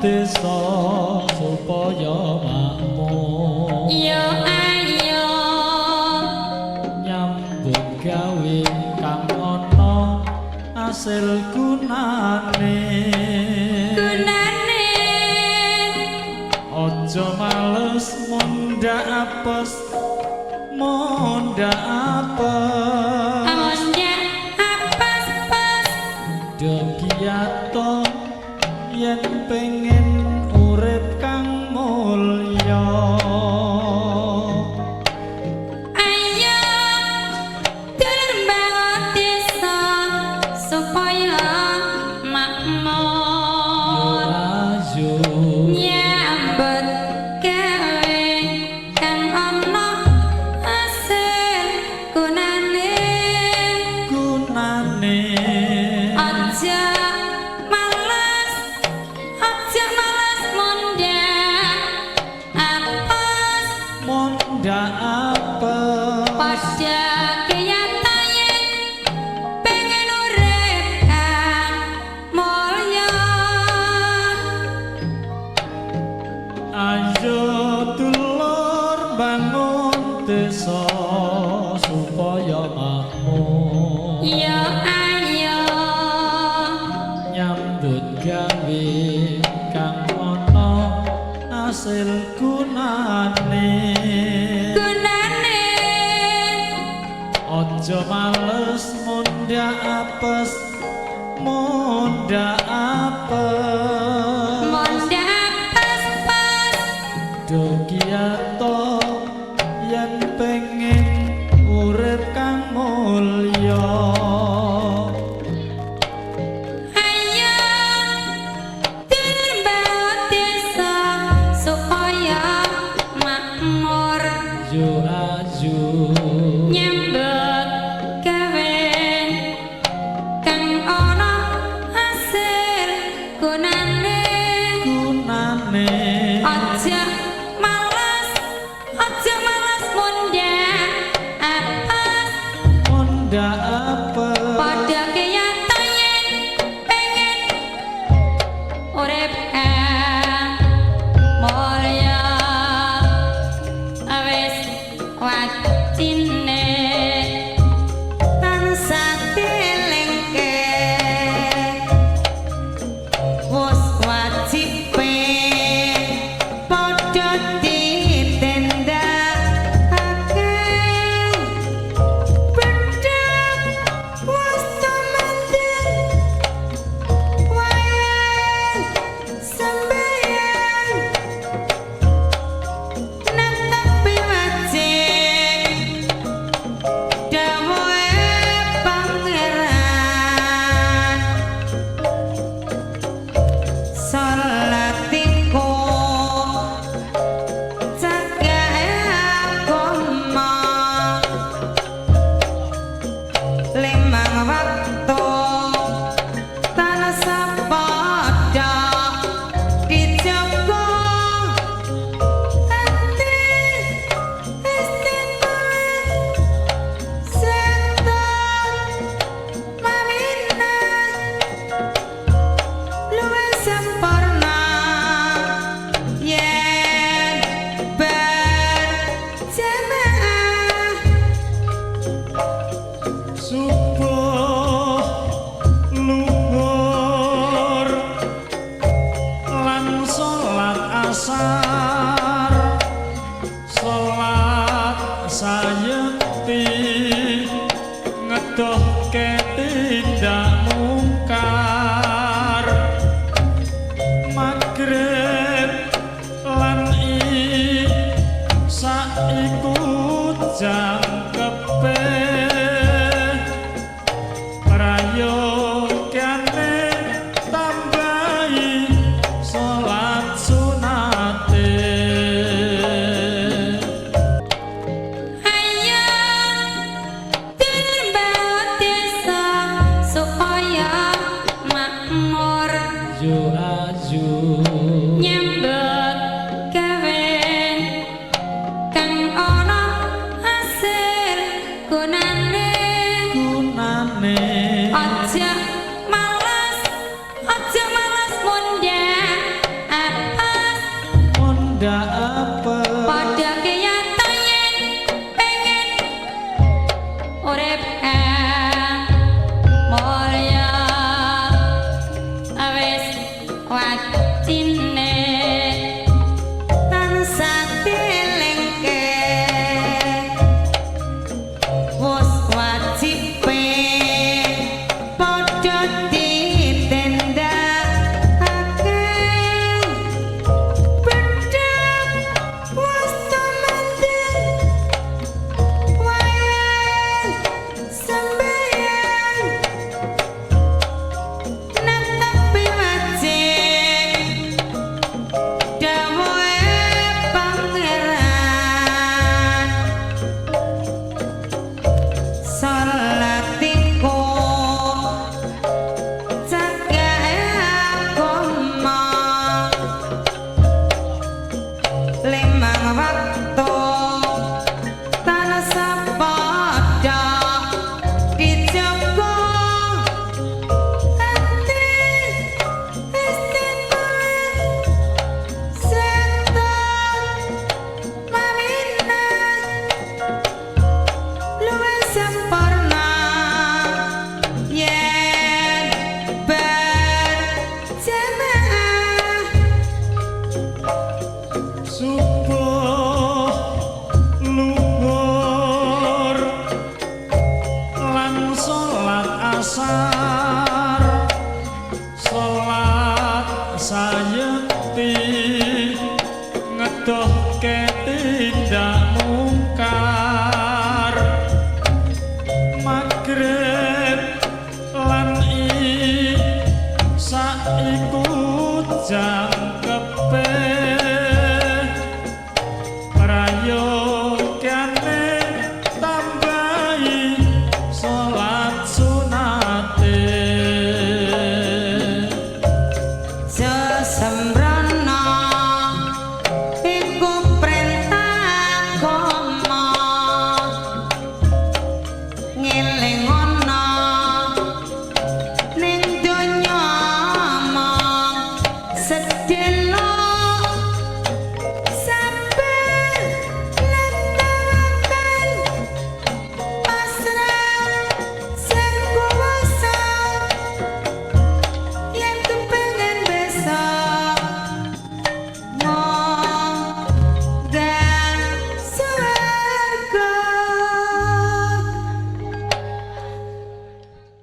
desa supaya makmur. Yo ayo nyambut gawe kang ana asil gunane. Ojo males mondha apes, mondha apes. Mondha apes pes. Degiato yen pengen urip kang mulya. Ayo dulur bangun desa supaya makmur. Ayo nyambut gawe kang ana hasil gunane. Aja males mondha apes, mondha apes. padha keyataan pengen urip kang mulya. Ayo dulur bangun desa supaya makmur. Yo ayo nyambut gawe kang ana asil gunane. Ojo males mondha apes, mondha apes. mondha apes pes. Dogiato yen pengen urip kang mulya. Ayo dulur bangun desa supaya makmur. Yo ayo Nyambut gawe kang ana hasil gunane. Aja males mondha apes, mondha apes. padha keyataan pengen urip kang mulya. Wis wajine tansah dielingke, wis wajibe padha ditindakake. Bedhak wis tumanten wayang sembahyang netepi wajib dawuhe pangeran. Salat iku cagahe agama, limang waktu tansah padha dijaga. Ati istiqomah setan mamina luwih sempurna yen berjamaah. Subuh luhur lan salat asar, salat sayekti ngedohke tidak mungkar. Magrib lan isya iku jam kepe. Prayogyane tambahi salat sunate. Ayo dulur bangun desa supaya makmur. Yo ayo Nyambut gawe kang ana hasil gunane. delok